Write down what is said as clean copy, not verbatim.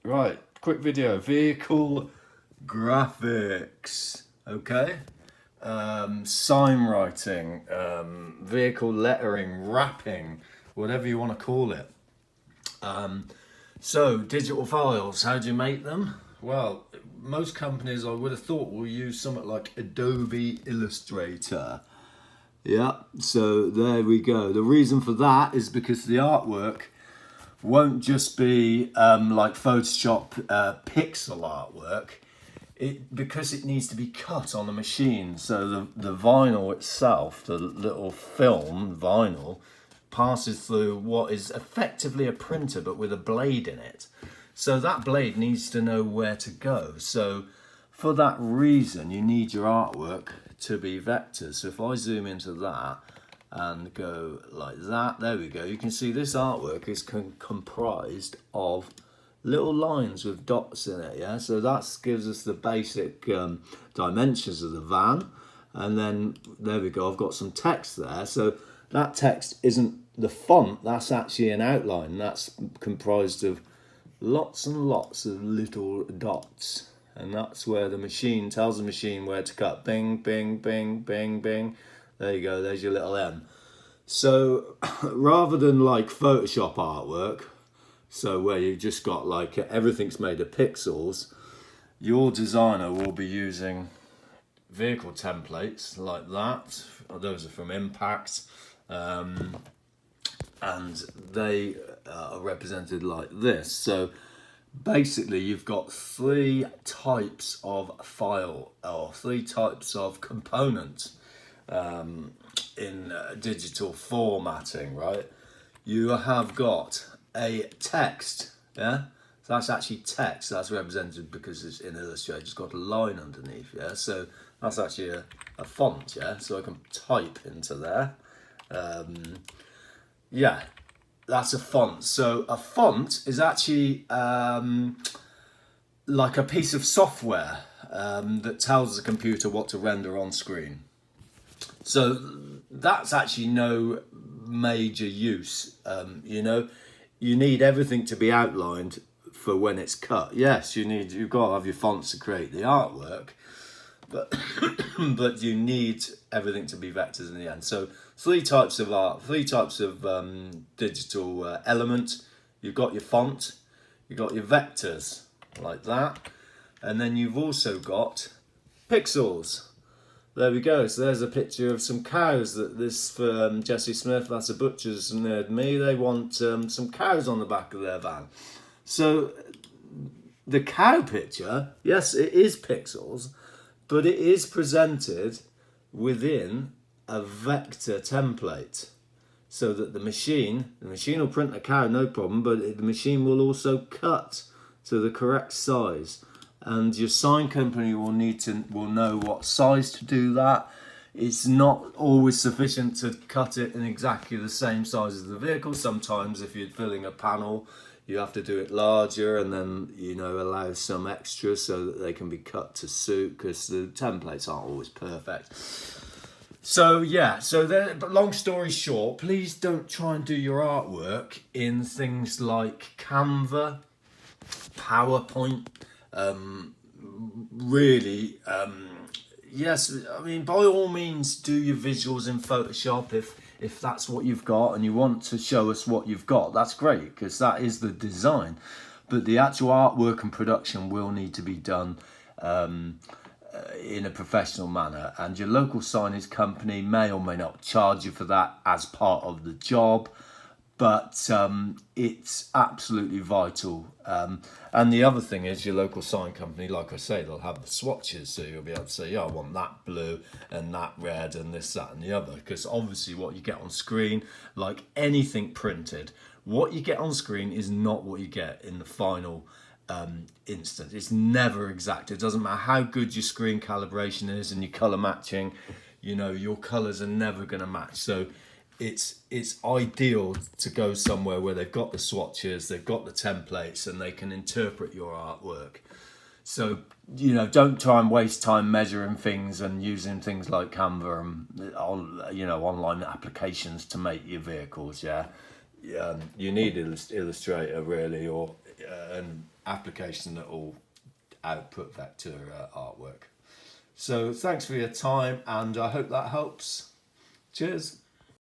Right, quick video. Vehicle graphics. Okay. Sign writing, vehicle lettering, wrapping, whatever you want to call it. So, digital files, how do you make them? Well, most companies, I would have thought, will use something like Adobe Illustrator. Yeah, so there we go. The reason for that is because the artwork won't just be like Photoshop pixel artwork. Because it needs to be cut on the machine, so the vinyl itself, the little film vinyl, passes through what is effectively a printer but with a blade in it. So that blade needs to know where to go. So for that reason, you need your artwork to be vectors. So if I zoom into that and go like that, there we go. You can see this artwork is comprised of little lines with dots in it, yeah? So that gives us the basic dimensions of the van. And then, there we go, I've got some text there. So that text isn't the font, that's actually an outline. That's comprised of lots and lots of little dots. And that's where the machine tells the machine where to cut. Bing, bing, bing, bing, bing. There you go, there's your little M. So rather than like Photoshop artwork, so where you've just got like everything's made of pixels, your designer will be using vehicle templates like that. Those are from Impact, and they are represented like this. So basically you've got three types of file or three types of component in digital formatting, right? You have got a text, yeah? So that's actually text, that's represented because it's in Illustrator, it's got a line underneath, yeah? So that's actually a font, yeah? So I can type into there. Yeah, that's a font. So a font is actually like a piece of software that tells the computer what to render on screen. So that's actually no major use, you know. You need everything to be outlined for when it's cut. Yes, you've got to have your fonts to create the artwork, but but you need everything to be vectors in the end. So three types of art, three types of digital element. You've got your font, you've got your vectors like that, and then you've also got pixels. There we go. So there's a picture of some cows. That this for Jesse Smith. That's a butcher's near me. They want some cows on the back of their van. So the cow picture, yes, it is pixels, but it is presented within a vector template, so that the machine will print a cow, no problem, but the machine will also cut to the correct size. And your sign company will know what size to do that. It's not always sufficient to cut it in exactly the same size as the vehicle. Sometimes if you're filling a panel, you have to do it larger and then, you know, allow some extra so that they can be cut to suit, because the templates aren't always perfect. So yeah, but long story short, please don't try and do your artwork in things like Canva, PowerPoint. Really, yes, I mean, by all means do your visuals in Photoshop if that's what you've got and you want to show us what you've got. That's great, because that is the design, but the actual artwork and production will need to be done in a professional manner, and your local signage company may or may not charge you for that as part of the job. But it's absolutely vital. And the other thing is, your local sign company, like I say, they'll have the swatches, so you'll be able to say, yeah, I want that blue and that red and this, that and the other. Because obviously what you get on screen, like anything printed, what you get on screen is not what you get in the final instance. It's never exact. It doesn't matter how good your screen calibration is and your colour matching, you know, your colours are never going to match. So it's ideal to go somewhere where they've got the swatches, they've got the templates, and they can interpret your artwork. So, you know, don't try and waste time measuring things and using things like Canva and, you know, online applications to make your vehicles. Yeah, you need Illustrator really, or and application that will output vector artwork. So thanks for your time, and I hope that helps. Cheers.